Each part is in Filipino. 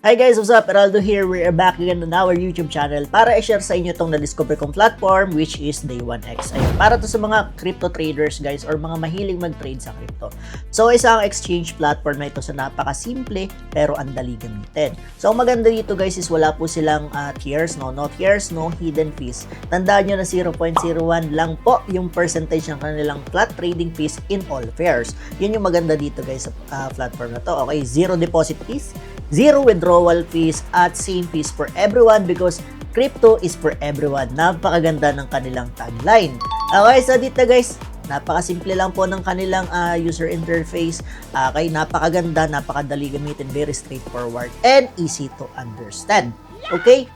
Hi guys, what's up? Heraldo here. We are back again on our YouTube channel para i-share sa inyo itong na-discover kong platform which is Day1X. Ayun, para to sa mga crypto traders guys or mga mahilig mag-trade sa crypto. So isang exchange platform na ito sa napaka-simple pero ang dali gamitin. So ang maganda dito guys is wala po silang tiers, no tiers, no hidden fees. Tandaan nyo na 0.01 lang po yung percentage ng kanilang flat trading fees in all pairs. Yun yung maganda dito guys sa platform na to. Okay, zero deposit fees, zero withdrawal fees at same fees for everyone because crypto is for everyone. Napakaganda ng kanilang tagline. Okay, so dito guys, napakasimple lang po ng kanilang user interface. Okay, napakaganda, napakadali gamitin, very straightforward and easy to understand. Okay?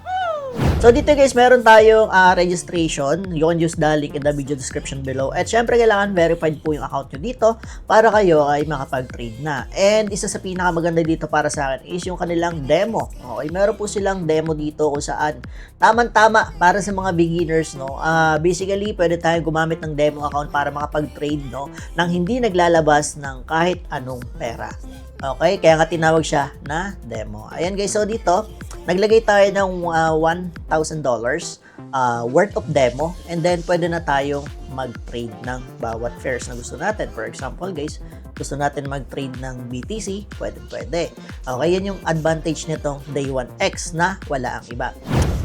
So dito guys, meron tayong registration. You can use the link in the video description below. At syempre kailangan verified po yung account nyo dito para kayo ay makapag-trade na. And isa sa pinakamaganda dito para sa akin is yung kanilang demo. Okay, meron po silang demo dito kung saan tamang-tama para sa mga beginners, no. Basically, pwede tayong gumamit ng demo account para makapag-trade, no, nang hindi naglalabas ng kahit anong pera. Okay, kaya nga tinawag siya na demo. Ayan guys, so dito naglagay tayo ng $1,000 worth of demo and then pwede na tayong mag-trade ng bawat pairs na gusto natin. For example guys, gusto natin mag-trade ng BTC, pwede. Okay, yan yung advantage nitong Day1X na wala ang iba.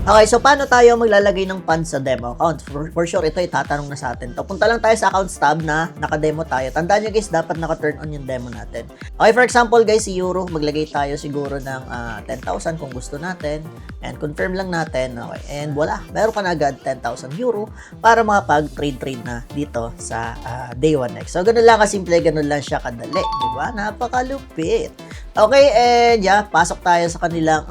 Okay, so paano tayo maglalagay ng funds sa demo account? For sure, ito itatanong na sa atin. Punta lang tayo sa accounts tab na naka-demo tayo. Tandaan nyo guys, dapat naka-turn on yung demo natin. Okay, for example guys, si Euro, maglagay tayo siguro ng 10,000 kung gusto natin. And confirm lang natin. Okay, and wala, meron ka na agad 10,000 euro para makapag-trade na dito sa Day1X. So, ganun lang kasimple, ganun lang siya kadali. Diba? Napakalupit. Okay, and yeah, pasok tayo sa kanilang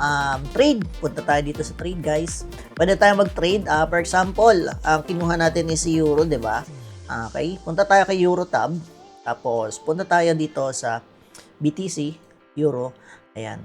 trade. Punta tayo dito sa trade guys. Pwede tayo mag-trade. For example, ang kinuha natin is si Euro, di ba? Okay, punta tayo kay Euro tab. Tapos, punta tayo dito sa BTC, Euro. Ayan.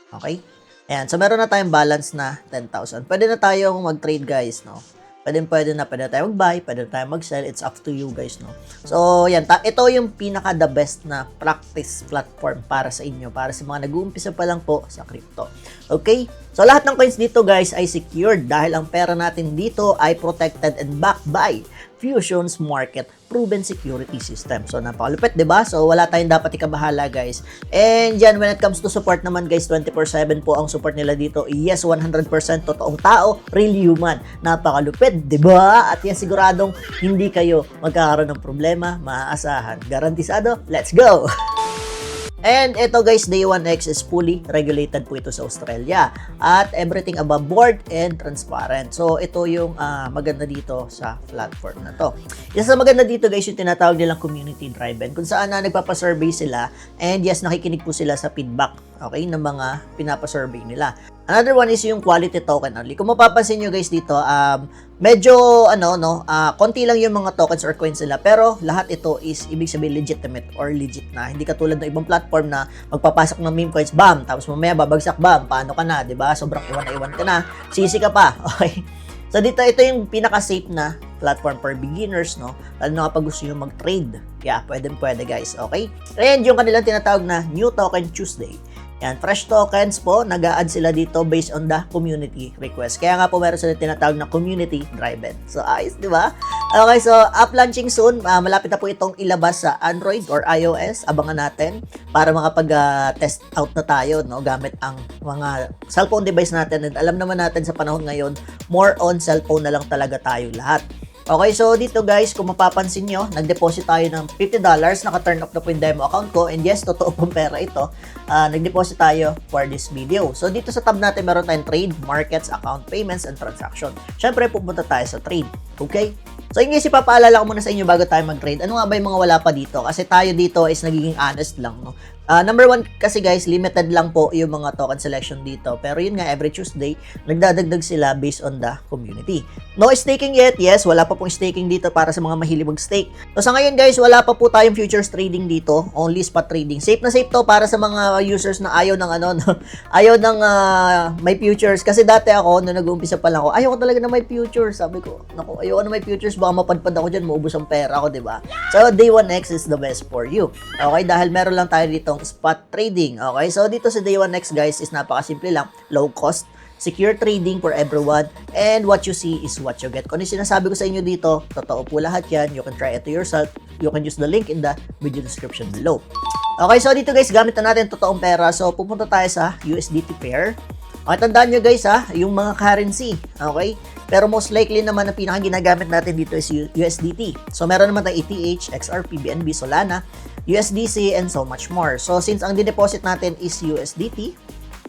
Okay? Ayan. So, meron na tayong balance na 10,000. Pwede na tayong mag-trade guys, no? Pwede tayo mag-buy, pwede tayo mag-sell. It's up to you guys, no? So, yan. Ito yung pinaka-the best na practice platform para sa inyo. Para sa mga nag-uumpisa pa lang po sa crypto. Okay? So, lahat ng coins dito guys ay secured dahil ang pera natin dito ay protected and backed by Fusion's market proven security system. So, napakalupit, diba? So, wala tayong dapat ikabahala, guys. And yan, when it comes to support naman, guys, 24/7 po ang support nila dito. Yes, 100% totoong tao, real human. Napakalupit, diba? At yan, siguradong hindi kayo magkakaroon ng problema, maaasahan. Garantisado, let's go! And ito guys, Day1X is fully regulated po ito sa Australia. At everything above board and transparent. So ito yung maganda dito sa platform na to. Isa sa maganda dito guys, yung tinatawag nilang community driven. Kung saan nagpapasurvey sila and yes, nakikinig po sila sa feedback, okay, ng mga pinapasurvey nila. Another one is yung quality token only. Kung mapapansin nyo guys dito, medyo konti lang yung mga tokens or coins nila, pero lahat ito is ibig sabihin legitimate or legit na. Hindi katulad ng ibang platform na magpapasok ng meme coins, bam, tapos mamaya babagsak, bam, paano ka na, 'di ba? Sobrang iwan na iwan ka na. Sisi ka pa. Okay. So dito ito yung pinaka-safe na platform for beginners, no? Lalo na kapag gusto nyo mag-trade. Yeah, pwede guys, okay? And yung kanilang tinatawag na New Token Tuesday. Yan, fresh tokens po, nag-a-add sila dito based on the community request. Kaya nga po meron sila tinatawag na community driven. So, ayos, di ba? Okay, so up launching soon. Malapit na po itong ilabas sa Android or iOS. Abangan natin para makapag-test out na tayo, no? Gamit ang mga cellphone device natin. And alam naman natin sa panahon ngayon, more on cellphone na lang talaga tayo lahat. Okay, so dito guys, kung mapapansin nyo, nag-deposit tayo ng $50, naka-turn off na po yung demo account ko, and yes, totoo pong pera ito, nag-deposit tayo for this video. So dito sa tab natin, meron tayong trade, markets, account, payments, and transaction. Syempre, pupunta tayo sa trade, okay? So yun guys, ipapaalala ko muna sa inyo bago tayo mag-trade. Ano nga ba yung mga wala pa dito? Kasi tayo dito is nagiging honest lang, no? Number one kasi guys, limited lang po yung mga token selection dito. Pero yun nga, every Tuesday, nagdadagdag sila based on the community. No staking yet. Yes, wala pa pong staking dito para sa mga mahilig mag-stake. So sa ngayon guys, wala pa po tayong futures trading dito. Only spot trading. Safe na safe to para sa mga users na ayaw ng ayaw ng may futures. Kasi dati ako, nung nag-uumpisa pa lang ako, ayaw ko talaga na may futures. Sabi ko, naku, ayaw ko na may futures. Baka mapadpad ako dyan, maubos ang pera ko, diba? So Day1X is the best for you. Okay, dahil meron lang tayo dito itong spot trading. Okay, so dito sa Day 1X guys is napakasimple lang, low cost, secure trading for everyone, and what you see is what you get. Kung ano sinasabi ko sa inyo dito, totoo po lahat yan. You can try it to yourself. You can use the link in the video description below. Okay, so dito guys, gamit na natin totoong pera. So pupunta tayo sa USDT pair. Okay, tandaan nyo guys yung mga currency. Okay? Pero most likely naman na pinaka ginagamit natin dito is USDT. So meron naman tayong ETH, XRP, BNB, Solana, USDC, and so much more. So since ang dineposit natin is USDT,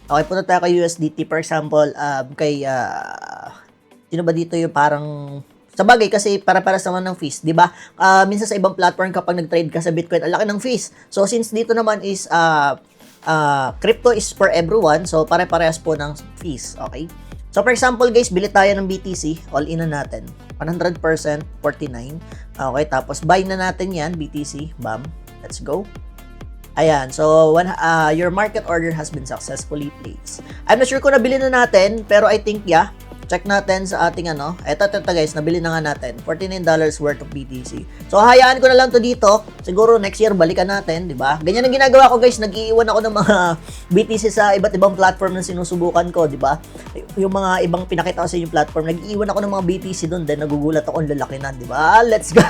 okay, punta tayo kay USDT. For example, sino ba dito yung parang, sa bagay kasi para naman ng fees, di ba? Minsan sa ibang platform kapag nag-trade ka sa Bitcoin, ang laki ng fees. So since dito naman is crypto is for everyone, so pare-parehas po ng fees, okay? So for example guys, bili tayo ng BTC, all in na natin, 100%, 49, okay? Tapos buy na natin yan, BTC, bam, let's go. Ayan, so when your market order has been successfully placed. I'm not sure kung nabili na natin, pero I think yeah. Check natin sa ating Eto guys, nabili na nga natin. $49 worth of BTC. So hayaan ko na lang to dito. Siguro next year balikan natin, di ba? Ganyan ang ginagawa ko guys, nag-iiwan ako ng mga BTC sa iba't ibang platform na sinusubukan ko, di ba? Yung mga ibang pinakita ko sa inyong platform, nag-iiwan ako ng mga BTC doon, then nagugulat ako, ang lalaki na, di ba? Let's go!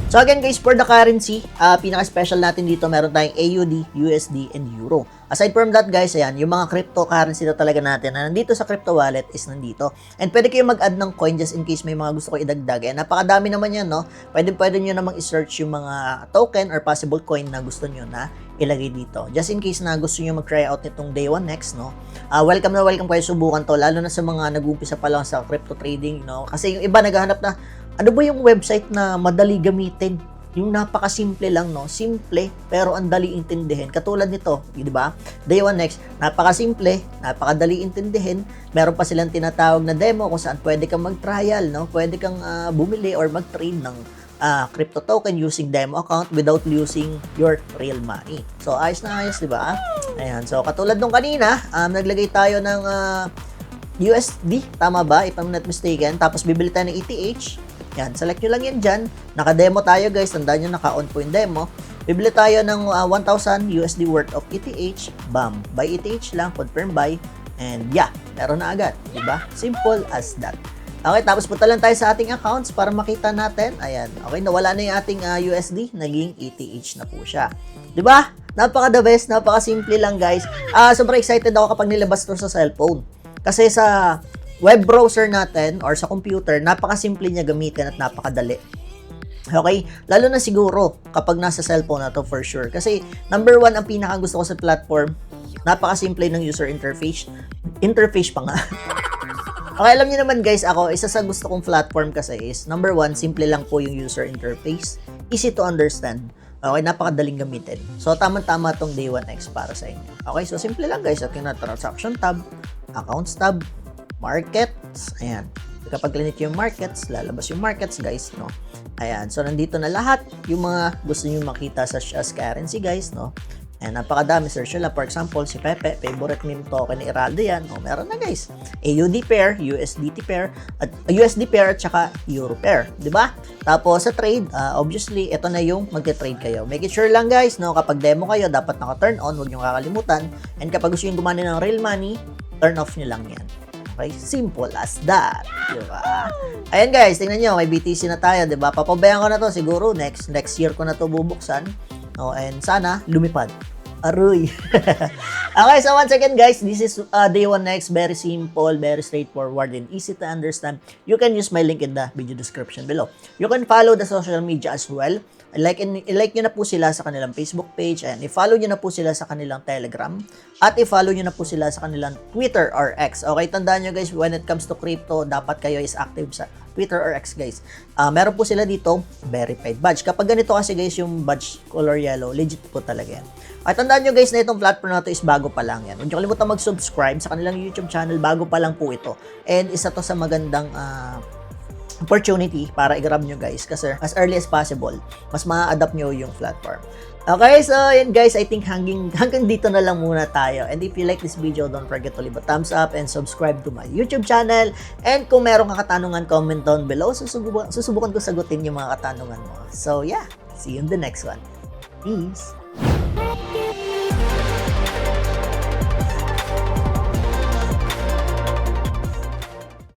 So again guys, for the currency, pinaka-special natin dito, meron tayong AUD, USD, and Euro. Aside from that guys, ayan, yung mga cryptocurrency na talaga natin na nandito sa crypto wallet is nandito. And pwede kayong mag-add ng coin just in case may mga gusto ko idagdag. Ayan, napakadami naman yan, no? Pwede nyo namang i-search yung mga token or possible coin na gusto nyo na ilagay dito. Just in case na gusto nyo mag-try out nitong Day 1X, no? Welcome na welcome kayo subukan to, lalo na sa mga nag-uumpisa pa lang sa crypto trading, no? Kasi yung iba naghahanap na, ano ba yung website na madali gamitin? Yung napakasimple lang, no? Simple, pero ang dali intindihin. Katulad nito, di ba? Day 1X, napakasimple, napakadali intindihin. Meron pa silang tinatawag na demo kung saan pwede kang mag-trial, no? Pwede kang bumili or mag-trade ng crypto token using demo account without using your real money. So, ayos na ayos, di ba? Ayan. So, katulad nung kanina, naglagay tayo ng USD, tama ba? If I'm not mistaken. Tapos, bibili tayo ng ETH. Yan, select nyo lang yan dyan. Naka-demo tayo guys. Tandaan nyo, naka-on po yung demo. Bibili tayo ng 1,000 USD worth of ETH. Bam. Buy ETH lang. Confirm buy. And yeah, meron na agad. Diba? Simple as that. Okay, tapos punta lang tayo sa ating accounts para makita natin. Ayan. Okay, nawala na yung ating USD. Naging ETH na po siya. Diba? Napaka-the best. Napaka-simple lang guys. Sobrang excited ako kapag nilabas to sa cellphone. Kasi sa web browser natin or sa computer, napakasimple niya gamitin at napakadali. Okay? Lalo na siguro kapag nasa cellphone na to for sure. Kasi number one, ang pinaka gusto ko sa platform, napakasimple ng user interface. Interface pa nga. Okay, alam niyo naman guys, ako, isa sa gusto kong platform kasi is, number one, simple lang po yung user interface. Easy to understand. Okay, napakadaling gamitin. So, tama-tama tong Day 1X para sa inyo. Okay, so simple lang guys. At yung transaction tab, accounts tab, markets, ayan. Kapag click yung markets, lalabas yung markets, guys, no? Ayan, so nandito na lahat yung mga gusto niyo makita sa as currency, guys, no? Ayan, napakadami. Search nyo lang, for example, si Pepe, favorite meme token ni Heraldo yan. O, meron na, guys. AUD pair, USDT pair, at USD pair, at saka Euro pair, di ba? Tapos, sa trade, obviously, ito na yung magte-trade kayo. Make it sure lang, guys, no? Kapag demo kayo, dapat naka-turn on, huwag nyo kakalimutan. And kapag gusto nyo gumana ng real money, turn off nyo lang yan. Okay? Simple as that. Diba? Ayan guys, tingnan nyo, may BTC na tayo, diba? Papabayaan ko na to, siguro next year ko na to bubuksan. Oh, and sana lumipad. Aroy. Okay, so once again guys, this is Day 1X. Very simple, very straightforward, and easy to understand. You can use my link in the video description below. You can follow the social media as well. Like nyo na po sila sa kanilang Facebook page, and i-follow nyo na po sila sa kanilang Telegram, at i-follow nyo na po sila sa kanilang Twitter or X. Okay, tandaan nyo guys, when it comes to crypto, dapat kayo is active sa Twitter or X guys. Meron po sila dito, verified badge. Kapag ganito kasi guys, yung badge color yellow, legit po talaga yan. At tandaan nyo guys na itong platform na ito is bago pa lang yan. Huwag nyo kalimutan mag-subscribe sa kanilang YouTube channel, bago pa lang po ito. And isa to sa magandang opportunity para i-grab nyo guys kasi as early as possible, mas ma-adapt nyo yung platform. Okay, so yun guys, I think hanggang dito na lang muna tayo. And if you like this video, don't forget to leave a thumbs up and subscribe to my YouTube channel. And kung meron kang katanungan, comment down below. Susubukan ko sagutin yung mga katanungan mo. So yeah, see you in the next one. Peace!